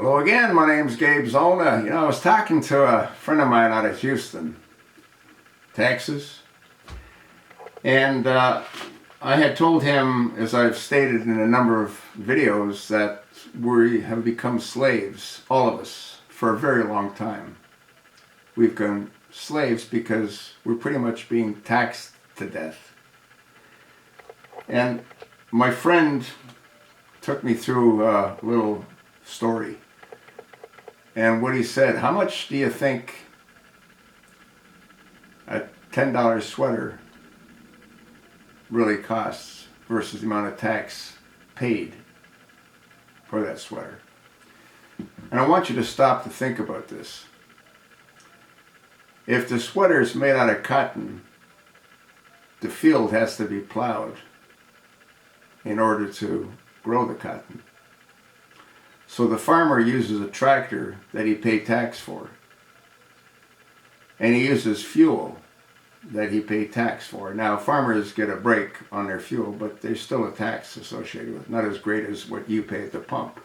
Hello again, my name's Gabe Zolna. I was talking to a friend of mine out of Houston, Texas, and I had told him, as I've stated in a number of videos, that we have become slaves, all of us, for a very long time. We've become slaves because we're pretty much being taxed to death. And my friend took me through a little story. And what he said, how much do you think a $10 sweater really costs versus the amount of tax paid for that sweater? And I want you to stop to think about this. If the sweater is made out of cotton, the field has to be plowed in order to grow the cotton. So the farmer uses a tractor that he paid tax for. And he uses fuel that he paid tax for. Now farmers get a break on their fuel, but there's still a tax associated with it. Not as great as what you pay at the pump.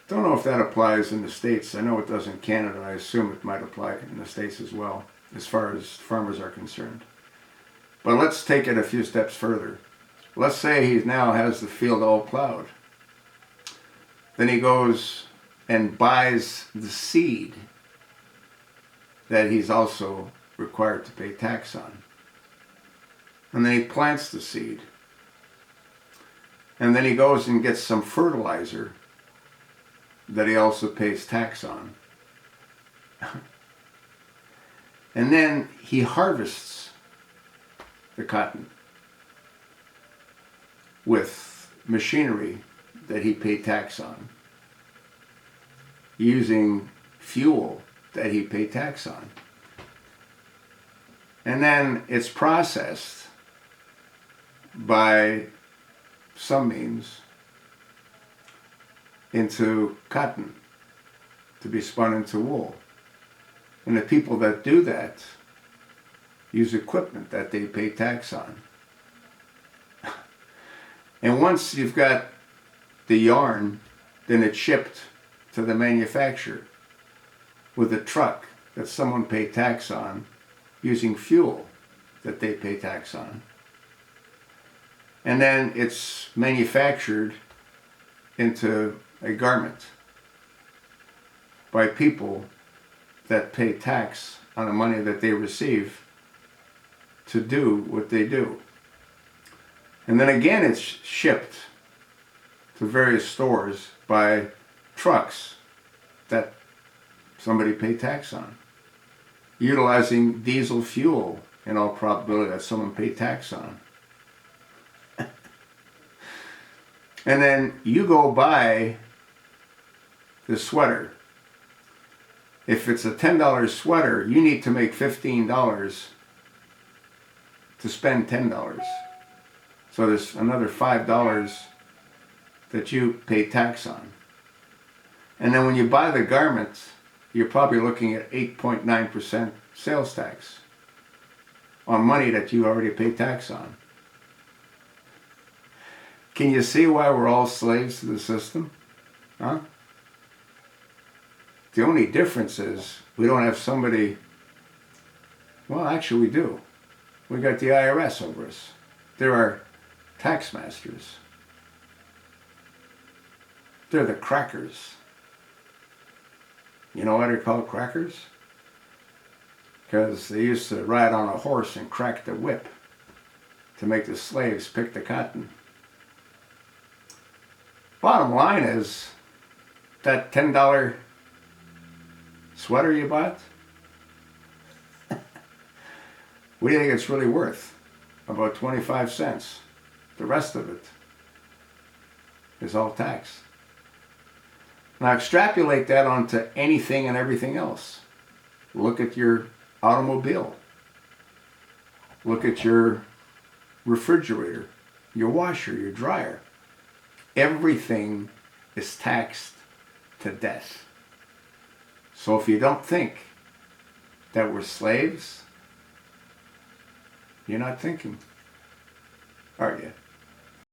Don't know if that applies in the States. I know it does in Canada. I assume it might apply in the States as well, as far as farmers are concerned. But let's take it a few steps further. Let's say he now has the field all plowed. Then he goes and buys the seed that he's also required to pay tax on. And then he plants the seed. And then he goes and gets some fertilizer that he also pays tax on. And then he harvests the cotton with machinery that he paid tax on, using fuel that he paid tax on. And then it's processed by some means into cotton to be spun into wool. And the people that do that use equipment that they pay tax on. And once you've got the yarn, then it's shipped to the manufacturer with a truck that someone paid tax on, using fuel that they pay tax on. And then it's manufactured into a garment by people that pay tax on the money that they receive to do what they do. And then again it's shipped to various stores by trucks that somebody paid tax on, utilizing diesel fuel in all probability that someone paid tax on. And then you go buy the sweater. If it's a $10 sweater, you need to make $15 to spend $10. So there's another $5 that you pay tax on. And then when you buy the garment, you're probably looking at 8.9% sales tax on money that you already paid tax on. Can you see why we're all slaves to the system? Huh? The only difference is we don't have somebody, well actually we do. We got the IRS over us. They're our tax masters. They're the crackers. You know why they're called crackers? Because they used to ride on a horse and crack the whip to make the slaves pick the cotton. Bottom line is, that $10 sweater you bought, what do you think it's really worth? About 25 cents. The rest of it is all taxed. Now extrapolate that onto anything and everything else. Look at your automobile. Look at your refrigerator, your washer, your dryer. Everything is taxed to death. So if you don't think that we're slaves, you're not thinking, are you?